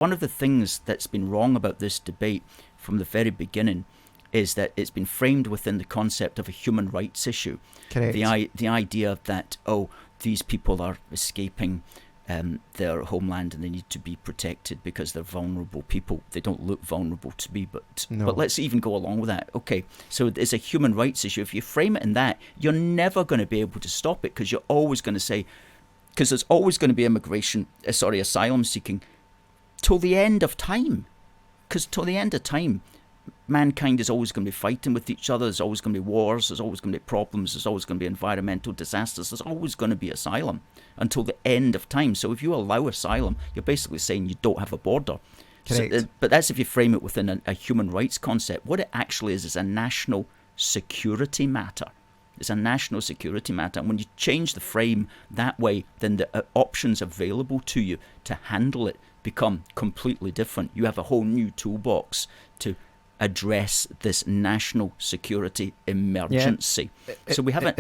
one of the things that's been wrong about this debate from the very beginning is that it's been framed within the concept of a human rights issue. Correct. The idea that, these people are escaping their homeland and they need to be protected because they're vulnerable people. They don't look vulnerable to me, but let's even go along with that. Okay, so it's a human rights issue. If you frame it in that, you're never going to be able to stop it, because you're always going to say, because there's always going to be asylum seeking till the end of time. Because till the end of time, mankind is always going to be fighting with each other. There's always going to be wars. There's always going to be problems. There's always going to be environmental disasters. There's always going to be asylum until the end of time. So if you allow asylum, you're basically saying you don't have a border. Correct. But that's if you frame it within a human rights concept. What it actually is a national security matter. It's a national security matter. And when you change the frame that way, then the options available to you to handle it become completely different. You have a whole new toolbox to address this national security emergency. So we have a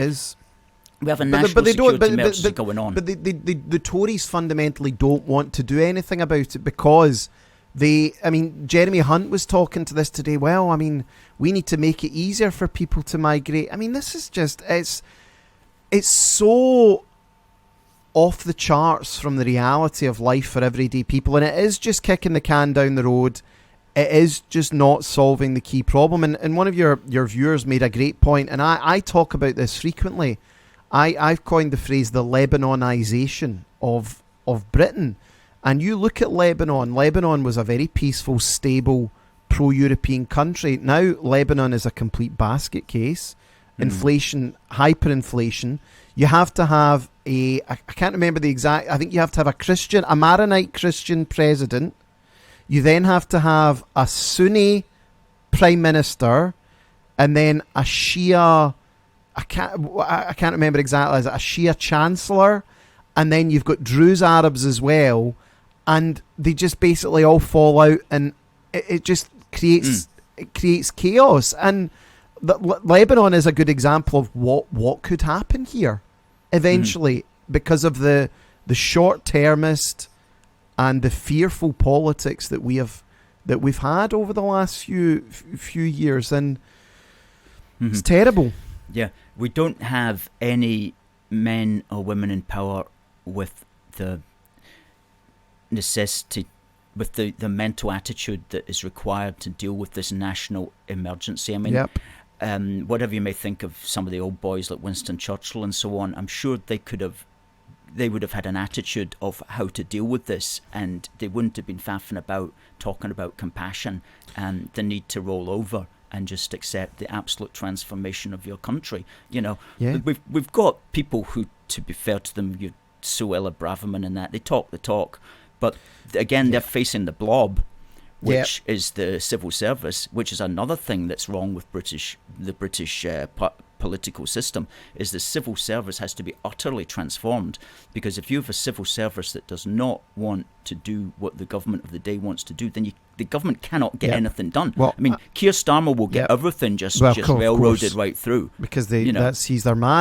national security emergency going on. But the Tories fundamentally don't want to do anything about it, because Jeremy Hunt was talking to this today. Well, we need to make it easier for people to migrate. This is just, it's so off the charts from the reality of life for everyday people, and it is just kicking the can down the road. It is just not solving the key problem. And one of your viewers made a great point, and I talk about this frequently. I've coined the phrase the Lebanon-isation of Britain. And you look at Lebanon. Lebanon was a very peaceful, stable, pro-European country. Now Lebanon is a complete basket case. Inflation, hyperinflation. You have to have I can't remember the exact, I think you have to have a Maronite Christian president. You then have to have a Sunni prime minister, and then a Shia, I can't remember exactly, is it a Shia chancellor? And then you've got Druze Arabs as well, and they just basically all fall out, and it just creates chaos. And Lebanon is a good example of what could happen here eventually, because of the short-termist and the fearful politics that we've had over the last few years, and it's terrible. Yeah, we don't have any men or women in power with the necessity, with the mental attitude that is required to deal with this national emergency. Whatever you may think of some of the old boys like Winston Churchill and so on, I'm sure they would have had an attitude of how to deal with this, and they wouldn't have been faffing about talking about compassion and the need to roll over and just accept the absolute transformation of your country. We've got people who, to be fair to them, Suella Braverman and that, they talk the talk, but again, they're facing the blob, which is the civil service, which is another thing that's wrong with the British political system, is the civil service has to be utterly transformed, because if you have a civil service that does not want to do what the government of the day wants to do, then the government cannot get anything done. Well, Keir Starmer will get everything just railroaded right through, because he's their man.